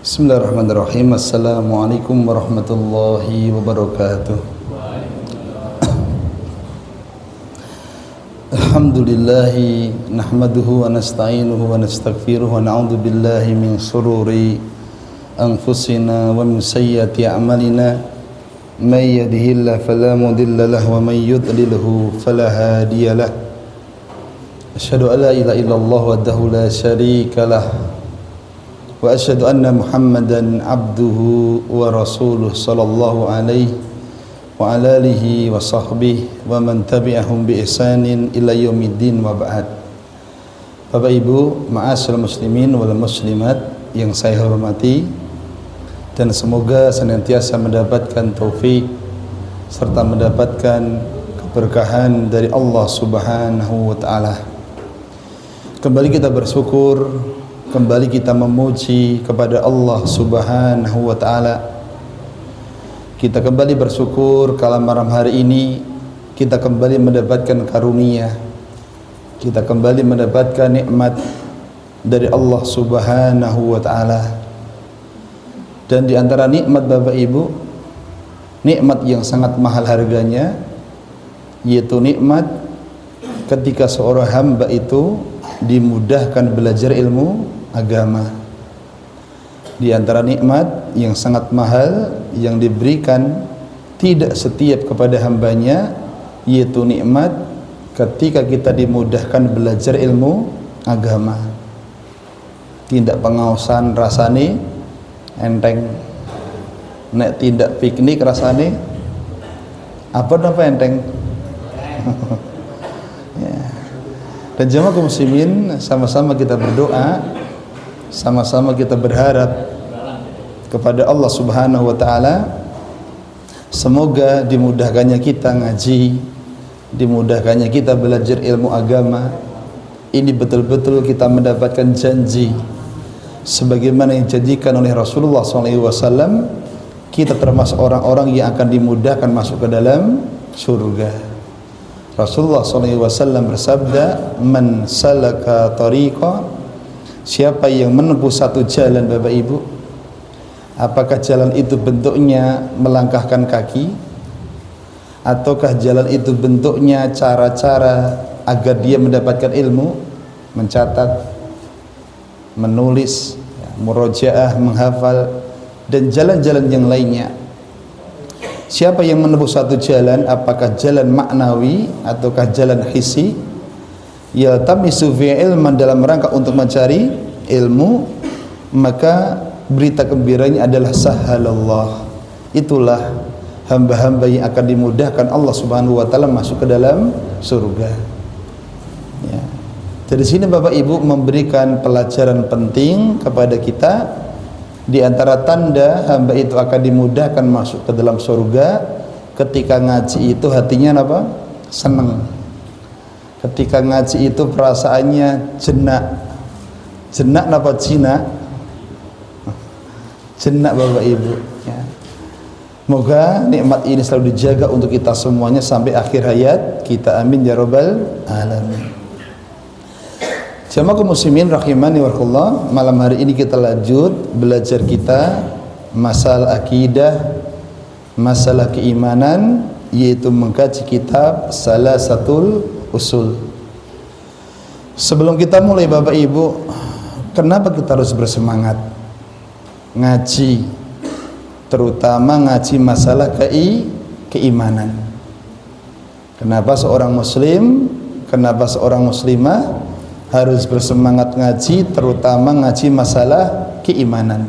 Bismillahirrahmanirrahim. Assalamualaikum warahmatullahi wabarakatuh. Alhamdulillahi nahmaduhu wa nasta'inuhu wa nastaghfiruhu wa na'udzu billahi min shururi anfusina wa min sayyiati a'malina. May yahdihillahu fala mudilla lahu wa may yudlilhu fala hadiya lahu. Asyhadu an la ilaha illallah wahdahu la syarika lahu wa asyhadu anna Muhammadan abduhu wa rasuluh sallallahu alaihi wa ala alihi wa sahbihi wa man tabi'ahum bi ihsanin ila yaumiddin wa ba'd. Bapak Ibu, ma'asyiral muslimin wal muslimat yang saya hormati, dan semoga senantiasa mendapatkan taufik serta mendapatkan keberkahan dari Allah Subhanahu wa taala. Kembali kita bersyukur, kembali kita memuji kepada Allah Subhanahu wa taala. Kita kembali bersyukur kalau malam hari ini kita kembali mendapatkan karunia, kita kembali mendapatkan nikmat dari Allah Subhanahu wa taala. Dan di antara nikmat Bapak Ibu, nikmat yang sangat mahal harganya, yaitu nikmat ketika seorang hamba itu dimudahkan belajar ilmu agama. Di antara nikmat yang sangat mahal yang diberikan tidak setiap kepada hambanya, yaitu nikmat ketika kita dimudahkan belajar ilmu agama. Tidak pengaosan rasane enteng, nek tidak piknik rasane apa enteng. Ya. Dan jemaah kaum muslimin, sama-sama kita berdoa, sama-sama kita berharap kepada Allah Subhanahu wa taala, semoga dimudahkannya kita ngaji, dimudahkannya kita belajar ilmu agama. Ini betul-betul kita mendapatkan janji sebagaimana yang dijanjikan oleh Rasulullah SAW, kita termasuk orang-orang yang akan dimudahkan masuk ke dalam surga. Rasulullah SAW bersabda, man salaka tariqa, siapa yang menempuh satu jalan Bapak Ibu, apakah jalan itu bentuknya melangkahkan kaki, ataukah jalan itu bentuknya cara-cara agar dia mendapatkan ilmu, mencatat, menulis, murojaah, menghafal, dan jalan-jalan yang lainnya. Siapa yang menempuh satu jalan, apakah jalan maknawi ataukah jalan hissi, yaltamisu fi ilman, dalam rangka untuk mencari ilmu, maka berita gembiranya adalah sahalallah, itulah hamba-hamba yang akan dimudahkan Allah Subhanahu wa taala masuk ke dalam surga. Ya. Dari sini Bapak Ibu memberikan pelajaran penting kepada kita. Di antara tanda hamba itu akan dimudahkan masuk ke dalam surga, ketika ngaji itu hatinya apa? Senang. Ketika ngaji itu perasaannya jenak. Jenak apa Cina? Jenak Bapak Ibu. Ya. Moga nikmat ini selalu dijaga untuk kita semuanya sampai akhir hayat kita. Amin ya rabbal alamin. Jamaah kaum muslimin rahimani wa rahimakumullah, malam hari ini kita lanjut belajar kita masalah akidah, masalah keimanan, yaitu mengkaji kitab Salasatul Usul. Sebelum kita mulai Bapak Ibu, kenapa kita harus bersemangat ngaji, terutama ngaji masalah keimanan? Kenapa seorang muslim, kenapa seorang muslimah harus bersemangat ngaji, terutama ngaji masalah keimanan?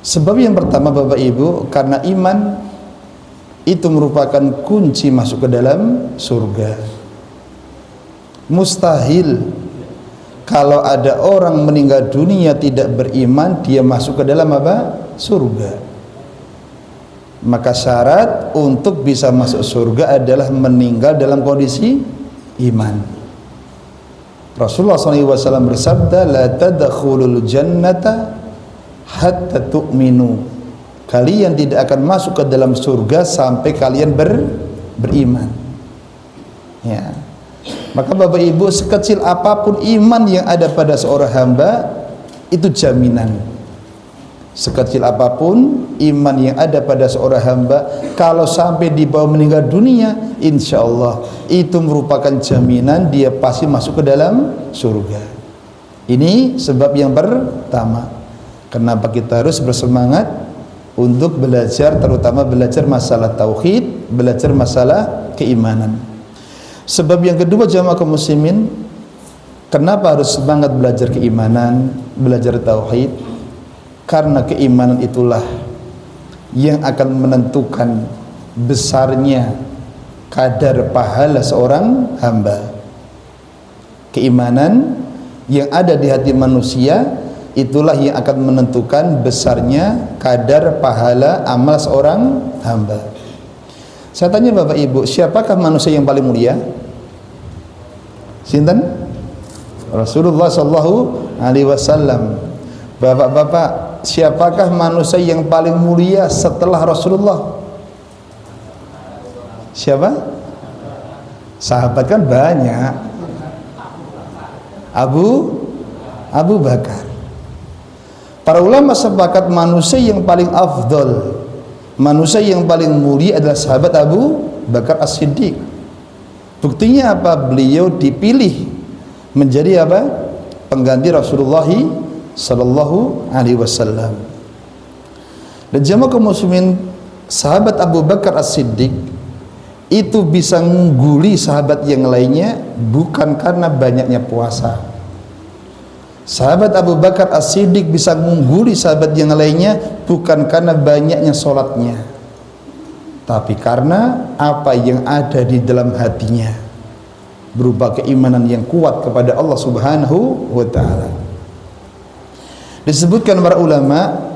Sebab yang pertama Bapak Ibu, karena iman itu merupakan kunci masuk ke dalam surga. Mustahil kalau ada orang meninggal dunia tidak beriman, dia masuk ke dalam apa? Surga. Maka syarat untuk bisa masuk surga adalah meninggal dalam kondisi iman. Rasulullah SAW bersabda, la tadkhulul jannata hatta tu'minu, kalian tidak akan masuk ke dalam surga sampai kalian beriman. Ya. Maka Bapak Ibu, sekecil apapun iman yang ada pada seorang hamba, itu jaminan sekecil apapun iman yang ada pada seorang hamba, kalau sampai dibawa meninggal dunia, insya Allah itu merupakan jaminan dia pasti masuk ke dalam surga. Ini sebab yang pertama kenapa kita harus bersemangat untuk belajar, terutama belajar masalah tauhid, belajar masalah keimanan. Sebab yang kedua, jamaah kaum muslimin, kenapa harus semangat belajar keimanan, belajar tauhid? Karena keimanan itulah yang akan menentukan besarnya kadar pahala seorang hamba. Keimanan yang ada di hati manusia itulah yang akan menentukan besarnya kadar pahala amal seorang hamba. Saya tanya Bapak Ibu, siapakah manusia yang paling mulia? Sinten? Rasulullah sallallahu alaihi wasallam. Bapak-bapak, siapakah manusia yang paling mulia setelah Rasulullah? Siapa? Sahabat kan banyak. Abu Bakar. Para ulama sepakat manusia yang paling afdol, manusia yang paling mulia adalah sahabat Abu Bakar As-Siddiq. Buktinya apa? Beliau dipilih menjadi apa? Pengganti Rasulullah sallallahu alaihi wasallam. Dan jamaah kaum muslimin, sahabat Abu Bakar As-Siddiq itu bisa mengungguli sahabat yang lainnya bukan karena banyaknya puasa. Sahabat Abu Bakar As-Siddiq bisa mengungguli sahabat yang lainnya bukan karena banyaknya sholatnya, tapi karena apa yang ada di dalam hatinya berupa keimanan yang kuat kepada Allah Subhanahu wa ta'ala. Disebutkan para ulama,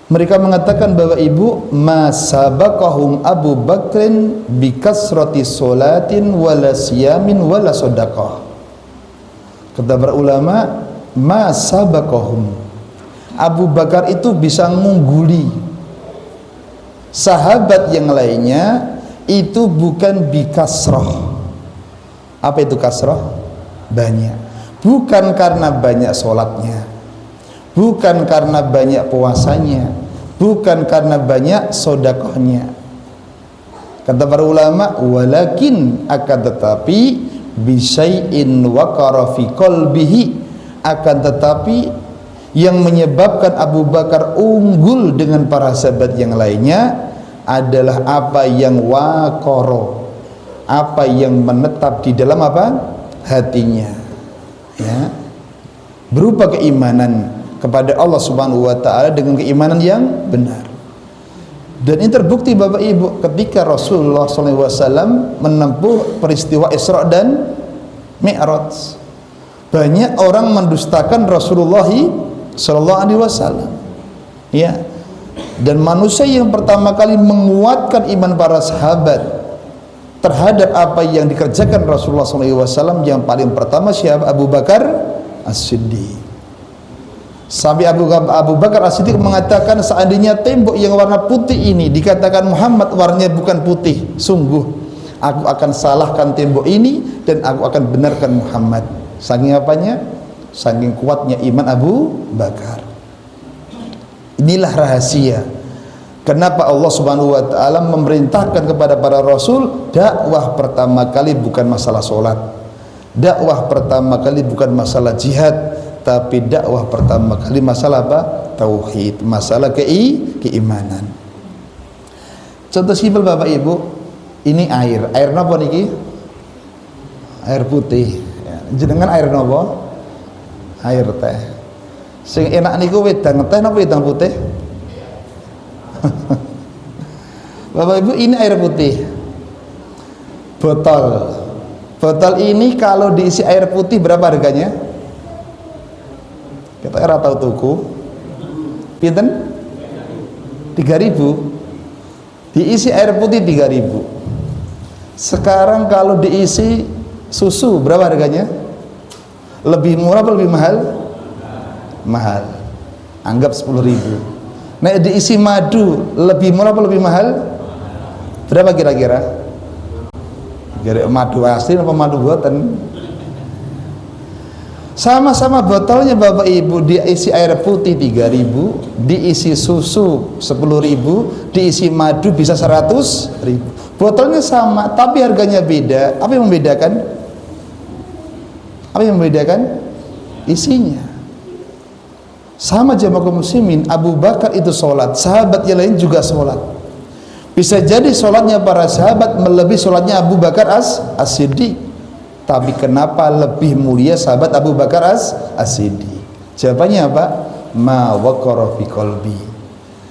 mereka mengatakan bahwa ibu ma sabaqahum Abu Bakrin bi kasrati sholatin wala siyamin wala shadaqah. Kata para ulama, ma sabaqahum, Abu Bakar itu bisa mengungguli sahabat yang lainnya itu bukan bi kasrah. Apa itu kasrah? Banyak. Bukan karena banyak sholatnya, bukan karena banyak puasanya, bukan karena banyak sodakohnya. Kata para ulama, walakin akan tetapi bisyai'in waqara fi qalbihi, akan tetapi yang menyebabkan Abu Bakar unggul dengan para sahabat yang lainnya adalah apa yang waqara, apa yang menetap di dalam apa? Hatinya, ya, berupa keimanan kepada Allah Subhanahu wa ta'ala dengan keimanan yang benar. Dan ini terbukti Bapak Ibu ketika Rasulullah SAW menempuh peristiwa Isra dan Mi'raj. Banyak orang mendustakan Rasulullah SAW, ya. Dan manusia yang pertama kali menguatkan iman para sahabat terhadap apa yang dikerjakan Rasulullah SAW yang paling pertama siapa? Abu Bakar As-Siddiq. Sampai Abu Bakar As-Siddiq mengatakan, seandainya tembok yang warna putih ini dikatakan Muhammad warnanya bukan putih, sungguh aku akan salahkan tembok ini dan aku akan benarkan Muhammad. Saking apanya? Saking kuatnya iman Abu Bakar. Inilah rahasia kenapa Allah Subhanahu wa ta'ala memerintahkan kepada para rasul, dakwah pertama kali bukan masalah sholat, dakwah pertama kali bukan masalah jihad, tapi dakwah pertama kali masalah apa? Tauhid, masalah keimanan. Contoh simpel Bapak Ibu, ini air napa niki? Air putih. Jenengan air napa? Air teh. Sing enak niku wedang teh napa wedang putih? Bapak Ibu, ini air putih. Botol ini kalau diisi air putih berapa harganya? Kita era tahu tuku pinten? 3.000. Diisi air putih 3.000. Sekarang kalau diisi susu berapa harganya? Lebih murah atau lebih mahal? Mahal. Anggap 10.000. Nah, diisi madu lebih murah atau lebih mahal? Berapa kira-kira? Madu asli apa madu buatan? Sama-sama botolnya Bapak Ibu, diisi air putih 3.000, diisi susu 10.000, diisi madu bisa 100.000. Botolnya sama tapi harganya beda. Apa yang membedakan? Apa yang membedakan? Isinya. Sama jamaah kaum muslimin, Abu Bakar itu sholat, sahabat yang lain juga sholat. Bisa jadi sholatnya para sahabat melebihi sholatnya Abu Bakar as-Siddiq. Tapi kenapa lebih mulia sahabat Abu Bakar as-Siddiq? Jawabannya apa? Ma waqara fi qalbi.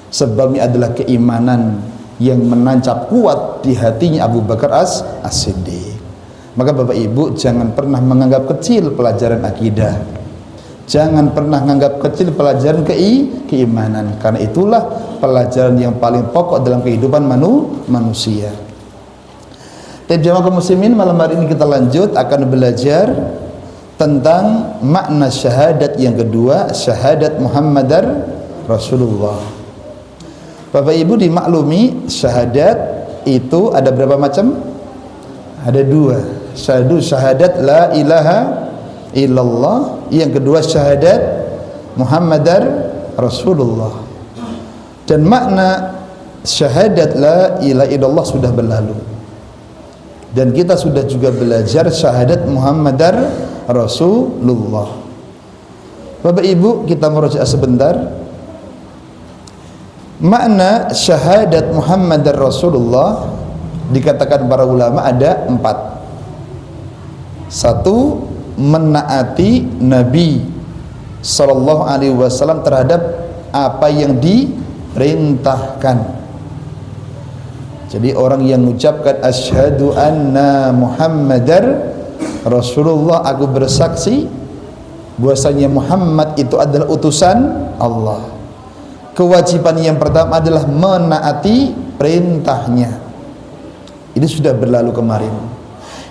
Sebabnya adalah keimanan yang menancap kuat di hatinya Abu Bakar as-Siddiq. Maka Bapak Ibu jangan pernah menganggap kecil pelajaran akidah. Jangan pernah menganggap kecil pelajaran keimanan. Karena itulah pelajaran yang paling pokok dalam kehidupan manusia. Dan jamaah kaum muslimin, malam hari ini kita lanjut akan belajar tentang makna syahadat yang kedua, syahadat Muhammadar Rasulullah. Bapak Ibu dimaklumi syahadat itu ada berapa macam? Ada dua. Syahadat la ilaha illallah, yang kedua syahadat Muhammadar Rasulullah. Dan makna syahadat la ilaha illallah sudah berlalu. Dan kita sudah juga belajar syahadat Muhammadar Rasulullah. Bapak Ibu, kita merujuk sebentar. Makna syahadat Muhammadar Rasulullah dikatakan para ulama ada 4. 1. Menaati Nabi sallallahu alaihi wasallam terhadap apa yang diperintahkan. Jadi orang yang mengucapkan asyhadu anna Muhammadar Rasulullah, aku bersaksi bahwasanya Muhammad itu adalah utusan Allah. Kewajiban yang pertama adalah menaati perintahnya. Ini sudah berlalu kemarin.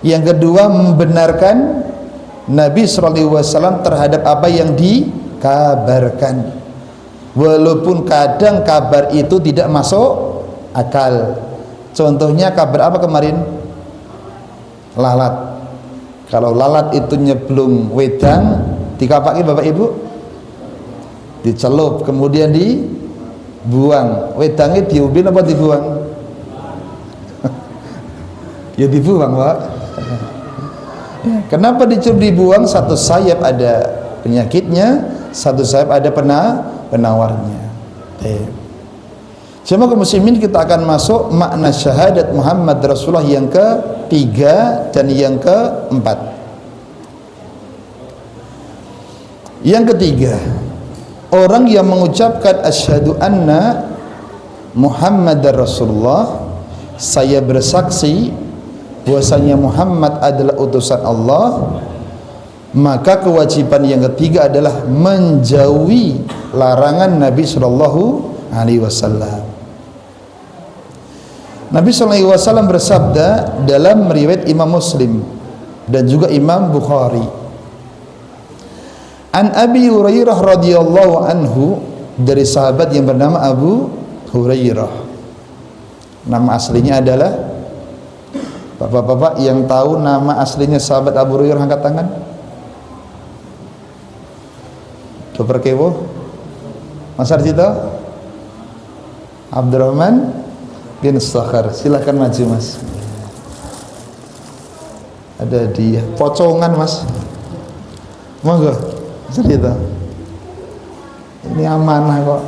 Yang kedua, membenarkan Nabi SAW terhadap apa yang dikabarkan, walaupun kadang kabar itu tidak masuk akal. Contohnya kabar apa kemarin? Lalat. Kalau lalat itu nyeblung wedang, dikapaki Bapak Ibu, dicelup kemudian dibuang. Wedangnya diubin apa dibuang? Ya dibuang, Pak. Kenapa dicelup dibuang? Satu sayap ada penyakitnya, satu sayap ada penawarnya. Jemaah kaum muslimin, kita akan masuk makna syahadat Muhammad Rasulullah yang ketiga dan yang keempat. Yang ketiga, orang yang mengucapkan asyhadu anna Muhammadar Rasulullah, saya bersaksi bahwasanya Muhammad adalah utusan Allah, maka kewajiban yang ketiga adalah menjauhi larangan Nabi sallallahu alaihi wasallam. Nabi sallallahu alaihi wasallam bersabda dalam riwayat Imam Muslim dan juga Imam Bukhari, An Abi Hurairah radhiyallahu anhu, dari sahabat yang bernama Abu Hurairah. Nama aslinya adalah, bapak-bapak yang tahu nama aslinya sahabat Abu Hurairah angkat tangan. Dokter Kewo, Mas Arjito, Abdurrahman bin Sakhar, silahkan maju Mas. Ada di pocongan Mas, monggo cerita. Ini amanah kok,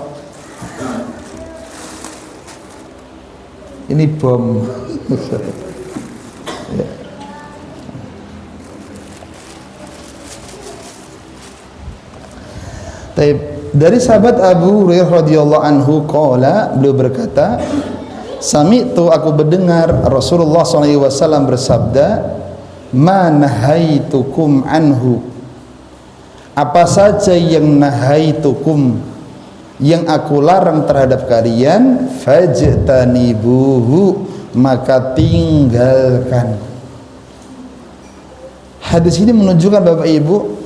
ini bom. Ya. Dari sahabat Abu Hurairah radhiyallahu anhu qala, beliau berkata, sami'tu, aku mendengar Rasulullah SAW bersabda, ma nahaitukum anhu, apa saja yang nahaitukum, yang aku larang terhadap kalian, fajtanibuhu, maka tinggalkan. Hadis ini menunjukkan Bapak Ibu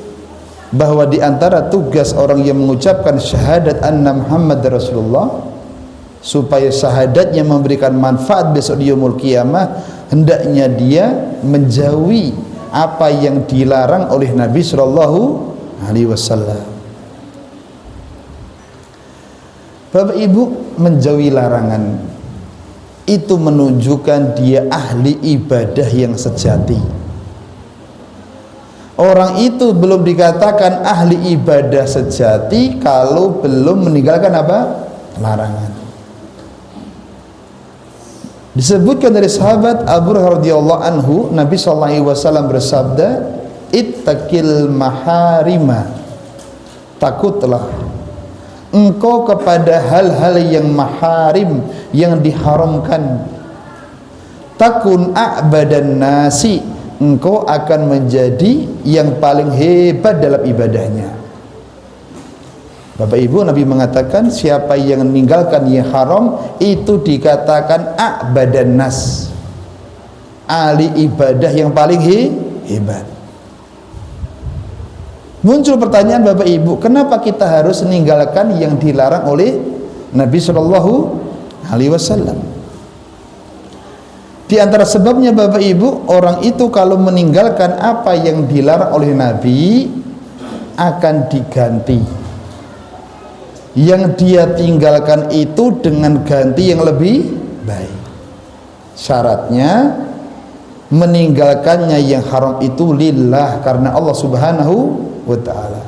bahwa di antara tugas orang yang mengucapkan syahadat anna Muhammad Rasulullah, supaya syahadatnya memberikan manfaat besok di yaumul qiyamah, hendaknya dia menjauhi apa yang dilarang oleh Nabi sallallahu alaihi wasallam. Bapak Ibu, menjauhi larangan itu menunjukkan dia ahli ibadah yang sejati. Orang itu belum dikatakan ahli ibadah sejati kalau belum meninggalkan apa? Larangan. Disebutkan dari sahabat Abu Hurairah radhiyallahu anhu, Nabi sallallahu alaihi wasallam bersabda, "Ittaqil maharima." Takutlah engkau kepada hal-hal yang maharim, yang diharamkan. Takun a'badan nasi, engkau akan menjadi yang paling hebat dalam ibadahnya. Bapak Ibu, Nabi mengatakan siapa yang meninggalkan yang haram itu dikatakan a'badan nas, ahli ibadah yang paling hebat. Muncul pertanyaan Bapak Ibu, kenapa kita harus meninggalkan yang dilarang oleh Nabi Shallallahu Alaihi Wasallam? Di antara sebabnya Bapak Ibu, orang itu kalau meninggalkan apa yang dilarang oleh Nabi akan diganti. Yang dia tinggalkan itu dengan ganti yang lebih baik. Syaratnya meninggalkannya yang haram itu lillah, karena Allah Subhanahu wa ta'ala.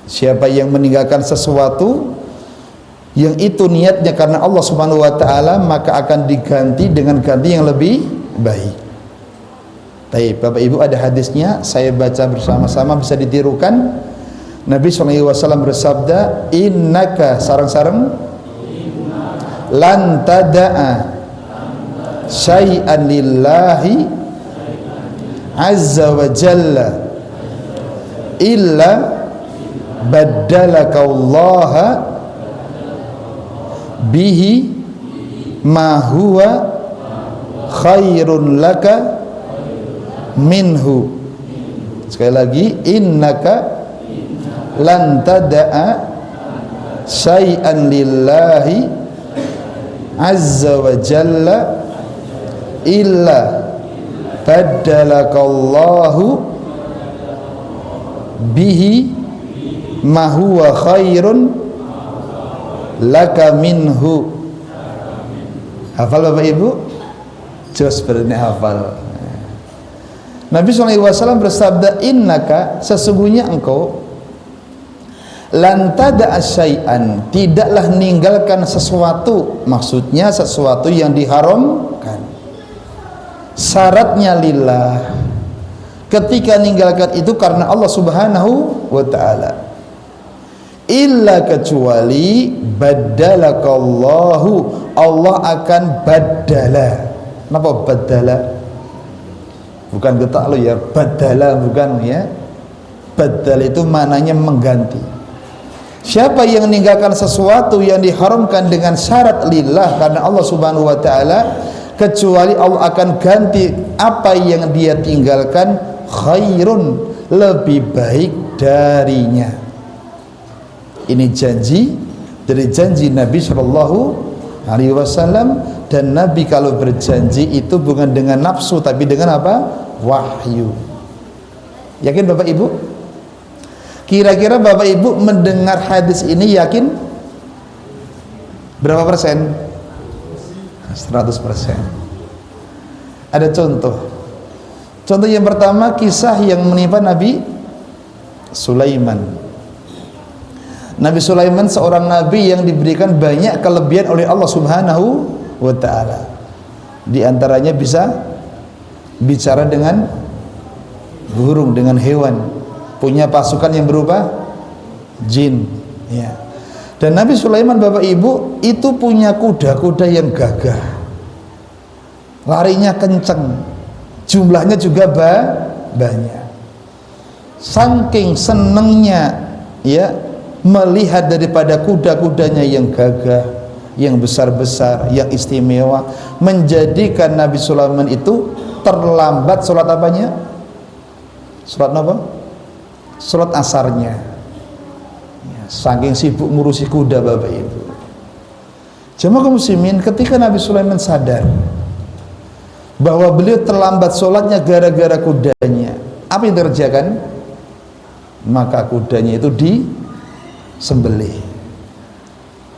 Siapa yang meninggalkan sesuatu yang itu niatnya karena Allah Subhanahu wa ta'ala, maka akan diganti dengan ganti yang lebih baik. Baik, Bapak Ibu, ada hadisnya, saya baca bersama-sama bisa ditirukan. Nabi SAW bersabda, innaka, sarang-sarang, lan tada'a syai'an lillahi azza wa jalla illa baddalaka Allah bihi ma huwa khairun laka minhu. Sekali lagi, innaka lan tada'a syai'an lillahi azza wa jalla illa baddalaka Allahu bihi ma huwa khairun laka minhu. Hafal Bapak Ibu? Jos berani hafal. Nabi SAW bersabda, innaka, sesungguhnya engkau, lan tada'a syai'an, tidaklah meninggalkan sesuatu, maksudnya sesuatu yang diharamkan, syaratnya lillah, ketika meninggalkan itu karena Allah Subhanahu wa ta'ala, illa, kecuali baddalakallahu, Allah akan badala. Kenapa badala? Bukan getak lo ya, badala bukan ya. Badal itu maknanya mengganti. Siapa yang meninggalkan sesuatu yang diharamkan dengan syarat lillah karena Allah Subhanahu wa ta'ala, kecuali Allah akan ganti apa yang dia tinggalkan khairun, lebih baik darinya. Ini janji dari janji Nabi Shallallahu Alaihi Wasallam, dan Nabi kalau berjanji itu bukan dengan nafsu tapi dengan apa? Wahyu. Yakin Bapak Ibu? Kira-kira Bapak Ibu mendengar hadis ini yakin berapa persen? 100%. Ada contoh. Contoh yang pertama, kisah yang menimpa Nabi Sulaiman. Nabi Sulaiman seorang nabi yang diberikan banyak kelebihan oleh Allah Subhanahu wa ta'ala. Di antaranya bisa bicara dengan burung, dengan hewan, punya pasukan yang berupa jin ya. Dan Nabi Sulaiman Bapak Ibu itu punya kuda-kuda yang gagah, larinya kenceng, jumlahnya juga banyak. Saking senengnya ya melihat daripada kuda-kudanya yang gagah, yang besar-besar, yang istimewa, menjadikan Nabi Sulaiman itu terlambat sholat apanya? Sholat apa? Sholat asarnya ya, saking sibuk ngurusi kuda Bapak Ibu. Jemaah kaum muslimin, ketika Nabi Sulaiman sadar bahwa beliau terlambat sholatnya gara-gara kudanya, apa yang terjadi? maka kudanya itu disembelih.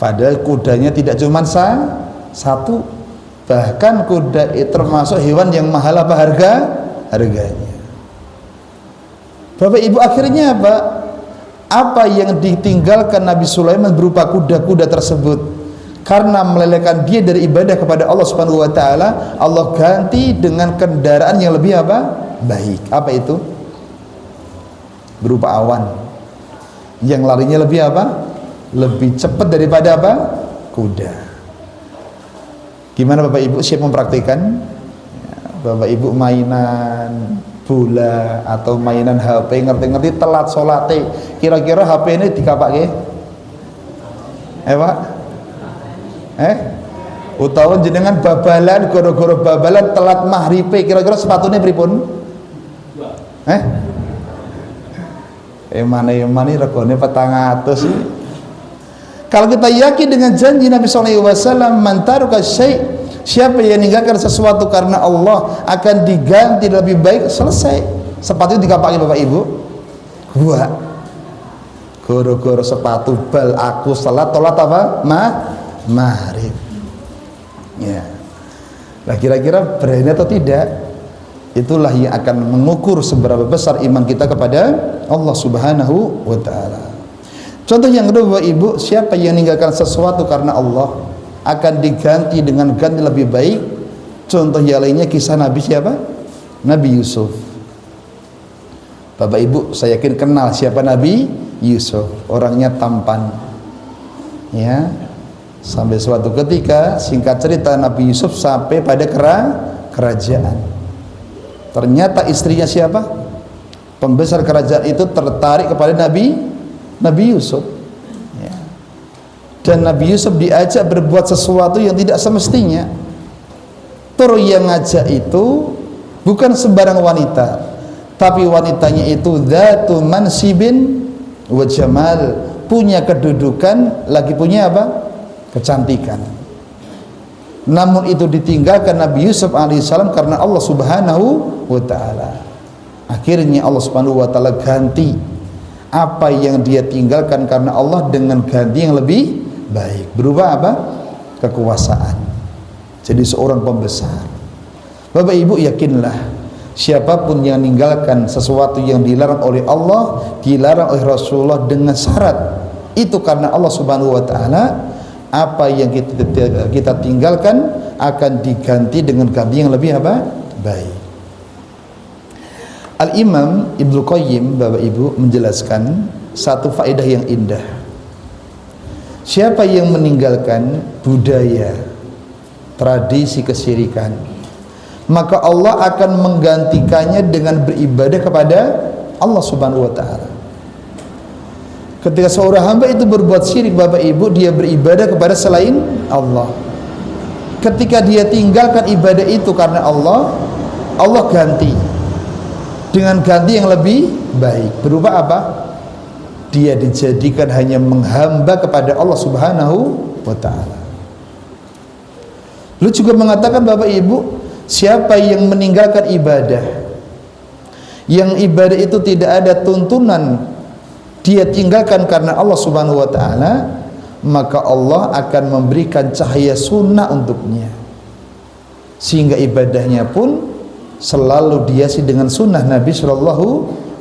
Padahal kudanya tidak cuma satu, bahkan kuda itu termasuk hewan yang mahal harganya. Bapak Ibu, akhirnya apa yang ditinggalkan Nabi Sulaiman berupa kuda-kuda tersebut, karena melelehkan dia dari ibadah kepada Allah Subhanahu wa taala, Allah ganti dengan kendaraan yang lebih baik. Apa itu? Berupa awan yang larinya lebih lebih cepat daripada kuda. Gimana Bapak Ibu, siap mempraktikkan? Bapak Ibu mainan bola atau mainan HP, ngerti-ngerti telat salate, kira-kira HP ini dikapake? Pak? Utawa jenengan babalan, goro-goro babalan telat mahribe, kira-kira sepatunya pripun? Mana regane 400. Kalau kita yakin dengan janji Nabi SAW, man taraka syai', siapa yang meninggalkan sesuatu karena Allah akan diganti lebih baik, selesai. Sepatu dikapake Bapak Ibu? Gua goro-goro sepatu bal aku salat tolat maghrib. Ya. Nah, kira-kira berani atau tidak? Itulah yang akan mengukur seberapa besar iman kita kepada Allah Subhanahu wa taala. Contoh yang kedua Bapak Ibu, siapa yang meninggalkan sesuatu karena Allah akan diganti dengan ganti lebih baik. Contoh yang lainnya kisah Nabi siapa? Nabi Yusuf. Bapak Ibu, saya yakin kenal siapa Nabi Yusuf. Orangnya tampan, ya. Sampai suatu ketika, singkat cerita, Nabi Yusuf sampai pada kerajaan. Ternyata istrinya siapa? Pembesar kerajaan itu tertarik kepada Nabi Yusuf, ya. Dan Nabi Yusuf diajak berbuat sesuatu yang tidak semestinya. Terus yang ngajak itu bukan sembarang wanita, tapi wanitanya itu dzatu mansibin wa jamal, punya kedudukan, lagi punya kecantikan. Namun itu ditinggalkan Nabi Yusuf alaihissalam karena Allah Subhanahu wa taala. Akhirnya Allah Subhanahu wa taala ganti apa yang dia tinggalkan karena Allah dengan ganti yang lebih baik, berupa kekuasaan. Jadi seorang pembesar. Bapak Ibu, yakinlah siapapun yang meninggalkan sesuatu yang dilarang oleh Allah, dilarang oleh Rasulullah dengan syarat itu karena Allah Subhanahu wa taala, apa yang kita tinggalkan akan diganti dengan ganti yang lebih baik. Al-Imam Ibnu Qayyim, Bapak Ibu, menjelaskan satu faedah yang indah. Siapa yang meninggalkan budaya, tradisi kesyirikan, maka Allah akan menggantikannya dengan beribadah kepada Allah Subhanahu wa taala. Ketika seorang hamba itu berbuat syirik, Bapak Ibu, dia beribadah kepada selain Allah. Ketika dia tinggalkan ibadah itu karena Allah, Allah ganti dengan ganti yang lebih baik. Berupa dia dijadikan hanya menghamba kepada Allah Subhanahu wa taala. Lu juga mengatakan Bapak Ibu, siapa yang meninggalkan ibadah, yang ibadah itu tidak ada tuntunan, dia tinggalkan karena Allah Subhanahu wa taala, maka Allah akan memberikan cahaya sunnah untuknya, sehingga ibadahnya pun selalu dihiasi dengan sunnah Nabi Shallallahu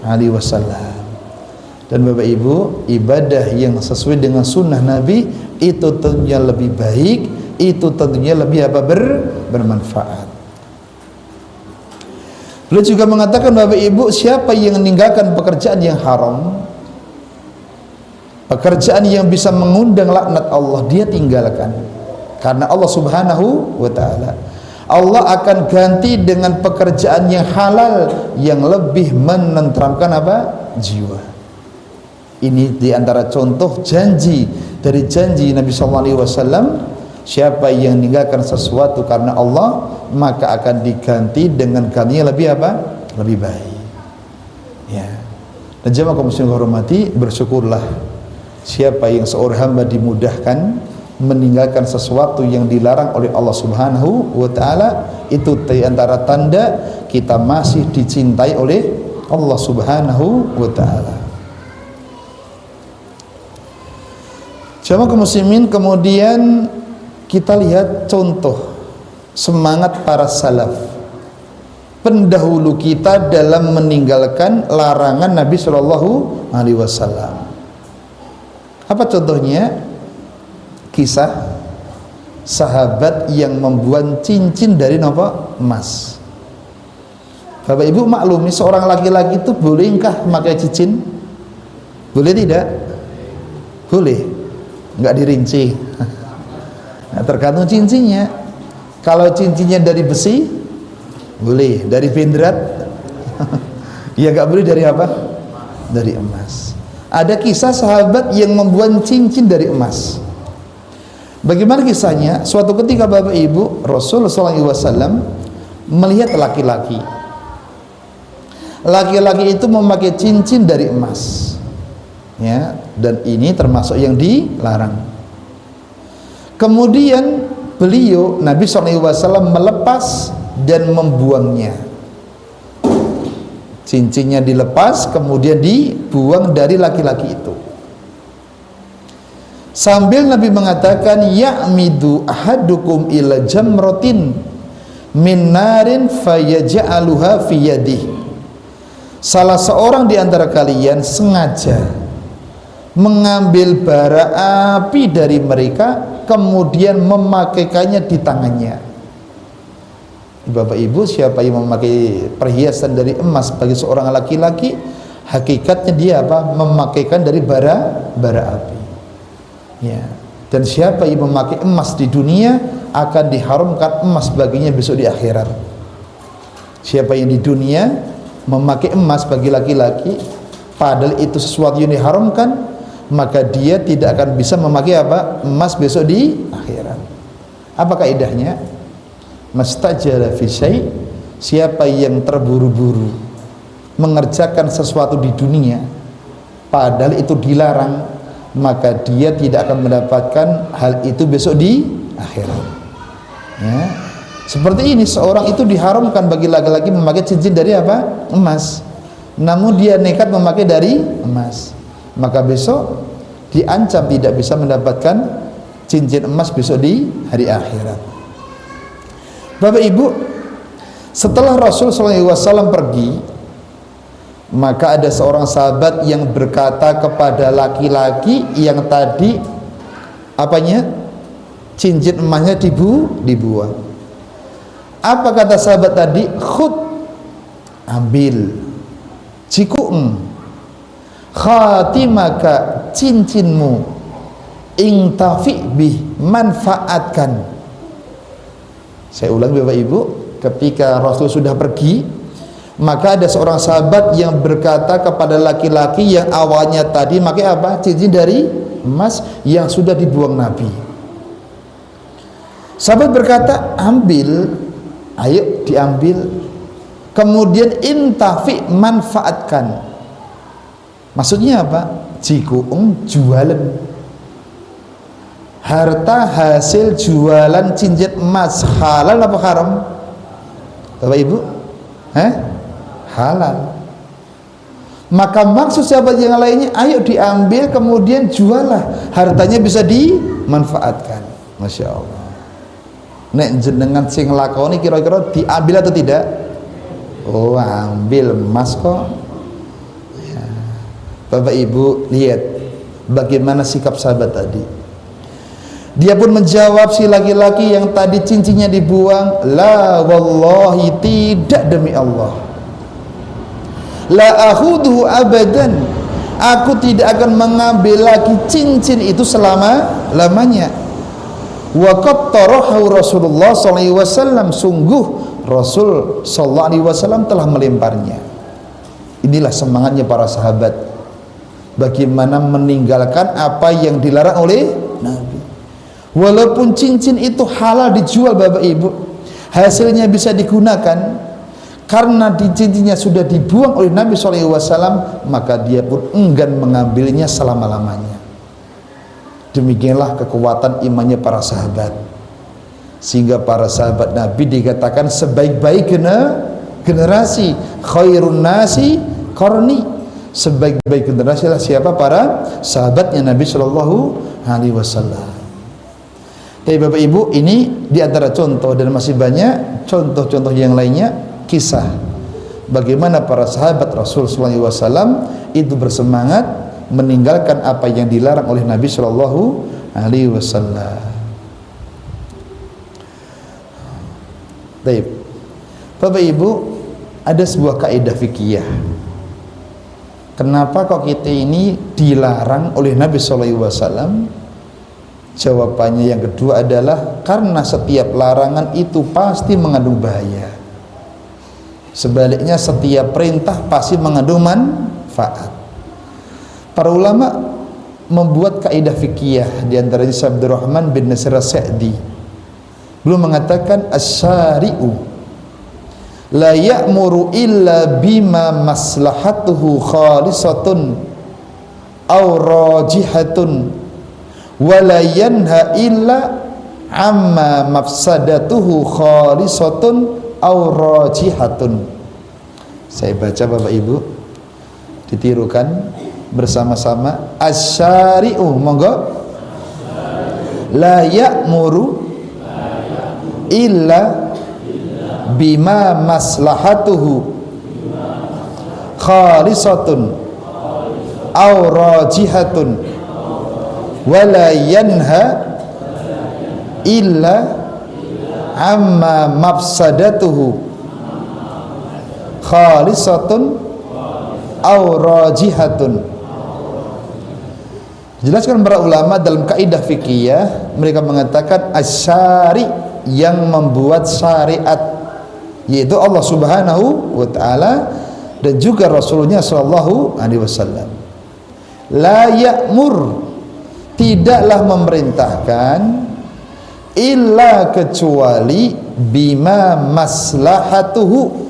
alaihi wasallam. Dan Bapak Ibu, ibadah yang sesuai dengan sunnah Nabi itu tentunya lebih baik, itu tentunya lebih bermanfaat. Beliau juga mengatakan Bapak Ibu, siapa yang meninggalkan pekerjaan yang haram, pekerjaan yang bisa mengundang laknat Allah, dia tinggalkan karena Allah Subhanahu wa taala. Allah akan ganti dengan pekerjaan yang halal yang lebih menenteramkan jiwa. Ini diantara contoh janji dari janji Nabi SAW. Siapa yang meninggalkan sesuatu karena Allah, maka akan diganti dengan gantinya lebih lebih baik. Ya. Dan jemaah kaum muslimin hormati, bersyukurlah siapa yang seorang hamba dimudahkan meninggalkan sesuatu yang dilarang oleh Allah Subhanahu wa taala, itu di antara tanda kita masih dicintai oleh Allah Subhanahu wa taala. Jamaah kaum muslimin, kemudian kita lihat contoh semangat para salaf, pendahulu kita dalam meninggalkan larangan Nabi Shallallahu Alaihi Wasallam. Apa contohnya? Kisah sahabat yang membuat cincin dari emas. Bapak Ibu maklumi, seorang laki-laki itu bolehkah memakai cincin? Boleh tidak? Boleh. Enggak dirinci. Nah, tergantung cincinnya. Kalau cincinnya dari besi, boleh. Dari bendrat, ya enggak boleh. Dari apa? Dari emas. Ada kisah sahabat yang membuat cincin dari emas. Bagaimana kisahnya? Suatu ketika Bapak Ibu, Rasulullah SAW melihat laki-laki itu memakai cincin dari emas, ya, dan ini termasuk yang dilarang. Kemudian beliau, Nabi SAW, melepas dan membuangnya. Cincinnya dilepas, kemudian dibuang dari laki-laki itu. Sambil Nabi mengatakan, ya'midu ahadukum ila jamratin min narin fayaj'aluha fi yadihi. Salah seorang di antara kalian sengaja mengambil bara api dari mereka, kemudian memakaikannya di tangannya. Bapak Ibu, siapa yang memakai perhiasan dari emas bagi seorang laki-laki, hakikatnya dia apa? Memakaikan dari bara api. Ya. Dan siapa yang memakai emas di dunia, akan diharamkan emas baginya besok di akhirat. Siapa yang di dunia memakai emas bagi laki-laki, padahal itu sesuatu yang diharamkan, maka dia tidak akan bisa memakai apa? Emas besok di akhirat. Apa kaidahnya? Mastajala fi syai', siapa yang terburu-buru mengerjakan sesuatu di dunia padahal itu dilarang, maka dia tidak akan mendapatkan hal itu besok di akhirat. Ya. Seperti ini, seorang itu diharamkan bagi laki-laki memakai cincin dari apa? Emas. Namun dia nekat memakai dari emas, maka besok diancam tidak bisa mendapatkan cincin emas besok di hari akhirat. Bapak Ibu, setelah Rasul SAW pergi, maka ada seorang sahabat yang berkata kepada laki-laki yang tadi apanya? Cincin emasnya dibuang. Apa kata sahabat tadi? Khud, ambil, ciku'ng, khatimaka, cincinmu, ingtafi bih, manfaatkan. Saya ulang Bapak Ibu, ketika Rasul sudah pergi, maka ada seorang sahabat yang berkata kepada laki-laki yang awalnya tadi pakai apa? Cincin dari emas yang sudah dibuang Nabi. Sahabat berkata, ambil, ayo diambil. Kemudian intafi, manfaatkan. Maksudnya apa? Jiku'ung, jualan. Harta hasil jualan cincin emas halal apa haram? Bapak Ibu? Halal. Maka maksud sahabat yang lainnya, ayo diambil kemudian jualah, hartanya bisa dimanfaatkan. Masya Allah. Nek jenengan sing lakoni kira-kira diambil atau tidak? Oh, ambil emas kok. Ya. Bapak Ibu lihat bagaimana sikap sahabat tadi. Dia pun menjawab si laki-laki yang tadi cincinnya dibuang, la wallahi, tidak demi Allah. La akhuduhu abadan, aku tidak akan mengambil lagi cincin itu selama-lamanya. Wa qad tarahu Rasulullah sallallahu alaihi wasallam, sungguh Rasul sallallahu alaihi wasallam telah melemparnya. Inilah semangatnya para sahabat, bagaimana meninggalkan apa yang dilarang oleh Nabi. Walaupun cincin itu halal dijual Bapak Ibu, hasilnya bisa digunakan, karena di cincinnya sudah dibuang oleh Nabi SAW, maka dia pun enggan mengambilnya selama-lamanya. Demikianlah kekuatan imannya para sahabat, sehingga para sahabat Nabi dikatakan sebaik-baik generasi, khairun nasi qarni, sebaik-baik generasi adalah siapa? Para sahabatnya Nabi SAW. alaihi wasallam. Tapi Bapak Ibu, ini di antara contoh, dan masih banyak contoh-contoh yang lainnya, kisah bagaimana para sahabat Rasul sallallahu alaihi wasallam itu bersemangat meninggalkan apa yang dilarang oleh Nabi sallallahu alaihi wasallam. Baik. Bapak Ibu, ada sebuah kaidah fikih. Kenapa kok kita ini dilarang oleh Nabi sallallahu alaihi wasallam? Jawabannya yang kedua adalah karena setiap larangan itu pasti mengandung bahaya. Sebaliknya setiap perintah pasti mengandung manfaat. Para ulama membuat kaidah fikih, di antaranya Abdurrahman bin Nasir As-Sa'di. Beliau mengatakan asy-syari'u la ya'muru illa bima maslahatuhu khalisatun aw rajihatun wa la yanha illa amma mafsadatuhu khalisatun aw rajihatun. Saya baca Bapak Ibu, ditirukan bersama-sama. Asy-syari'u, monggo, la ya'muru illa bima maslahatuhu khalisatun aw rajihatun wala yanha illa amma mafsadatuhu khalisatun aw rajihatun. Jelaskan para ulama dalam kaidah fikih, mereka mengatakan asy-syari, yang membuat syariat, yaitu Allah Subhanahu wa taala dan juga Rasulnya sallallahu alaihi wasallam. La ya'mur, tidaklah memerintahkan, illa, kecuali, bima maslahatuhu,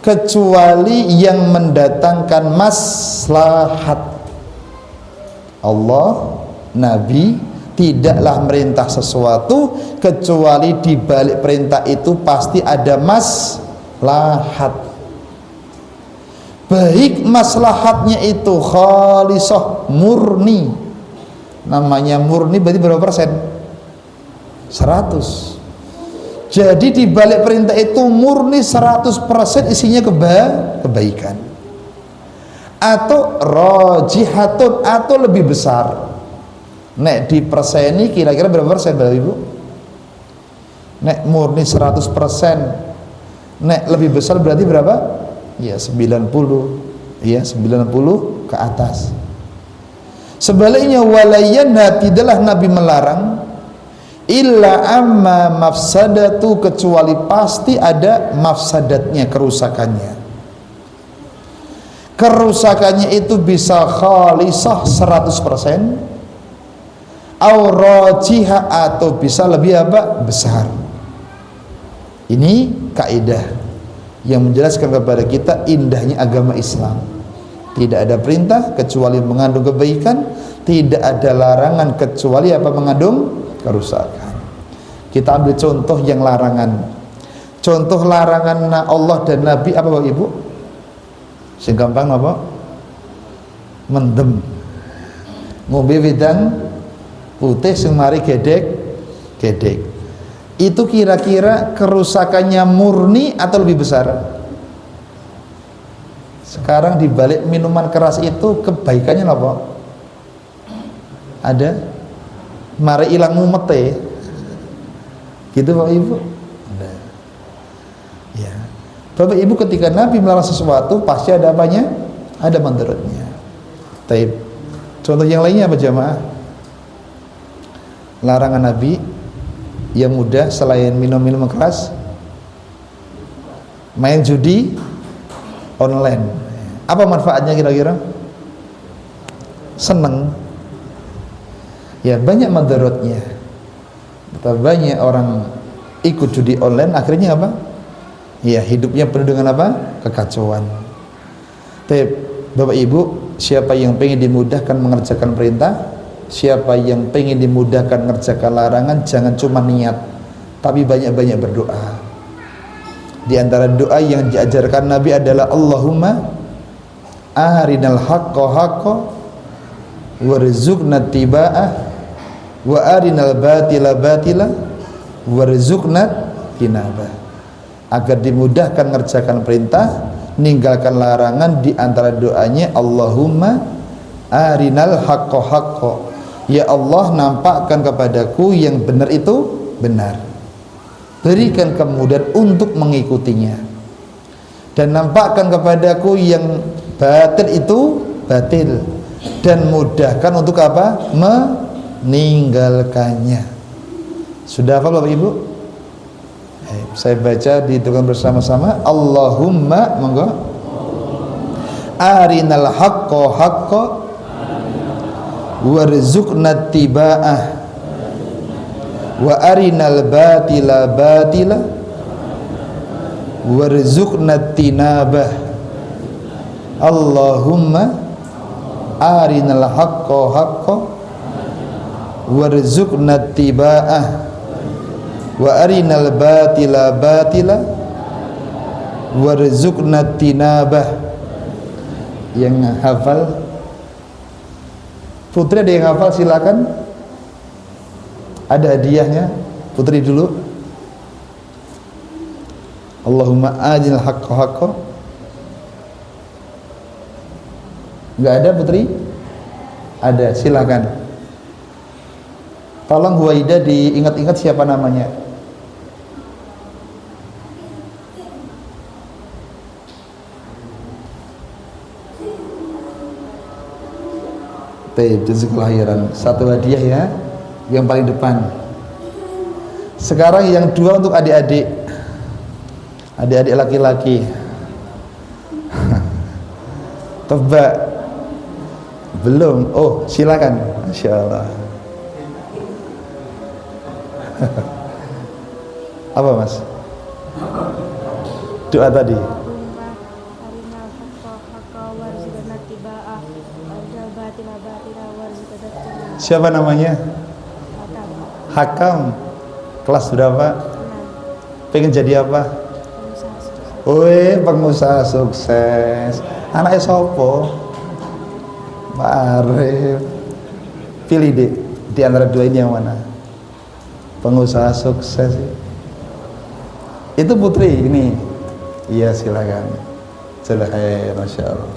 kecuali yang mendatangkan maslahat. Allah, Nabi tidaklah merintah sesuatu kecuali di balik perintah itu pasti ada maslahat. Baik maslahatnya itu khalisah, murni. Namanya murni berarti berapa persen? 100. Jadi di balik perintah itu murni 100% isinya kebaikan. Atau rajihatun, atau lebih besar. Nek di perseni kira-kira berapa persen Bapak Ibu? Nek murni 100%. Nek lebih besar berarti berapa? Ya 90. Ya 90 ke atas. Sebaliknya walayana, tidaklah Nabi melarang illa amma mafsadatu, kecuali pasti ada mafsadatnya, kerusakannya. Kerusakannya itu bisa khalisah 100%, au rajiha, atau bisa lebih apa? Besar. Ini kaidah yang menjelaskan kepada kita indahnya agama Islam. Tidak ada perintah kecuali mengandung kebaikan, tidak ada larangan kecuali apa? Mengandung kerusakan. Kita ambil contoh yang larangan. Contoh larangan Allah dan Nabi apa Bapak Ibu? Sing gampang apa? Mendem. Ngombe wedang putih sing mari gedek. Itu kira-kira kerusakannya murni atau lebih besar? Sekarang di balik minuman keras itu kebaikannya apa? Ada? Mari ilang mumete. Gitu Bapak Ibu? Ada. Ya. Bapak Ibu, ketika Nabi melarang sesuatu pasti ada apanya? Ada mandaratnya. Taib. Contoh yang lainnya apa jamaah? Larangan Nabi yang mudah selain minum-minum keras, main judi online. Apa manfaatnya kira-kira? Seneng. Ya banyak mandaratnya. Betapa banyak orang ikut judi online, akhirnya apa? Ya hidupnya penuh dengan apa? Kekacauan. Tapi Bapak Ibu, siapa yang pengen dimudahkan mengerjakan perintah, siapa yang pengen dimudahkan mengerjakan larangan, jangan cuma niat, tapi banyak-banyak berdoa. Di antara doa yang diajarkan Nabi adalah Allahumma arinal haqqa haqqa warzuqna tiba'ah wa arinal batila batila warzuqna tinabah. Agar dimudahkan mengerjakan perintah, ninggalkan larangan. Di antara doanya Allahumma arinal haqqo haqqo, ya Allah nampakkan kepadaku yang benar itu benar, berikan kemudahan untuk mengikutinya, dan nampakkan kepadaku yang batil itu batil, dan mudahkan untuk apa? Meninggalkannya. Sudah apa Bapak Ibu? Saya baca di tulisan bersama-sama. Allahumma, monggo, arinal haqqo haqqo warzuqna tiba'ah wa arinal batila batila warzuqna tinabah. Allahumma arinal haqqo haqqo warzuqna tiba'ah wa arinal batila batila warzuqna tinabah. Yang hafal, putri ada yang hafal silakan, ada hadiahnya. Putri dulu. Allahumma ajil haqqo haqqo. Enggak ada Putri? Ada, silakan. Tolong Huwaida diingat-ingat siapa namanya. Jazz kelahiran. Satu hadiah ya, yang paling depan. Sekarang yang dua untuk adik-adik. Adik-adik laki-laki. Tebak. Belum. Oh, silakan. Masya Allah. Apa Mas? Doa tadi. Siapa namanya? Hakam. Kelas berapa? Pengen jadi apa? Woi, pengusaha sukses. Anaknya sopo? Pak Arif. Pilih deh, di antara dua ini yang mana? Pengusaha sukses. Itu Putri ini. Iya, silakan. Silakan, Masya Allah.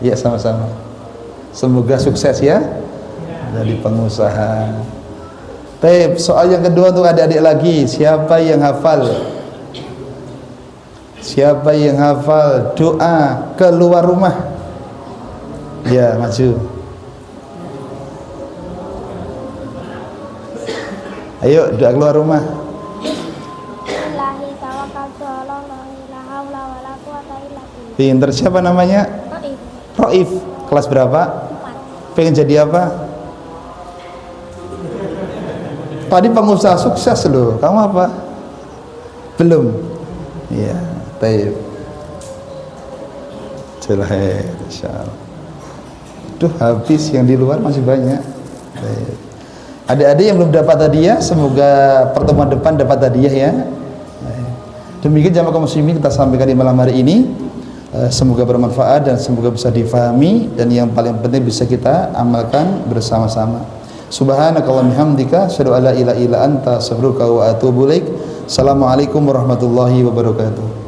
Iya, sama-sama. Semoga sukses ya. Jadi pengusaha. Baik, soal yang kedua untuk adik-adik lagi. Siapa yang hafal? Siapa yang hafal doa keluar rumah? Ya, maju. Ayo, doa keluar rumah. Pinter. Siapa namanya? Roif. Kelas berapa? Pengen jadi apa? Tadi pengusaha sukses loh. Kamu apa? Belum. Iya, baik. Jelek, insyaallah. Duh, habis, yang di luar masih banyak. Baik. Adik-adik yang belum dapat hadiah, semoga pertemuan depan dapat hadiah ya. Baik. Demikian jamaah kaum muslimin kita sampaikan di malam hari ini. Semoga bermanfaat dan semoga bisa difahami, dan yang paling penting bisa kita amalkan bersama-sama. Subhanakallahumma hamdika asyhadu an la ilaha illa anta astaghfiruka wa atubu ilaik. Assalamualaikum warahmatullahi wabarakatuh.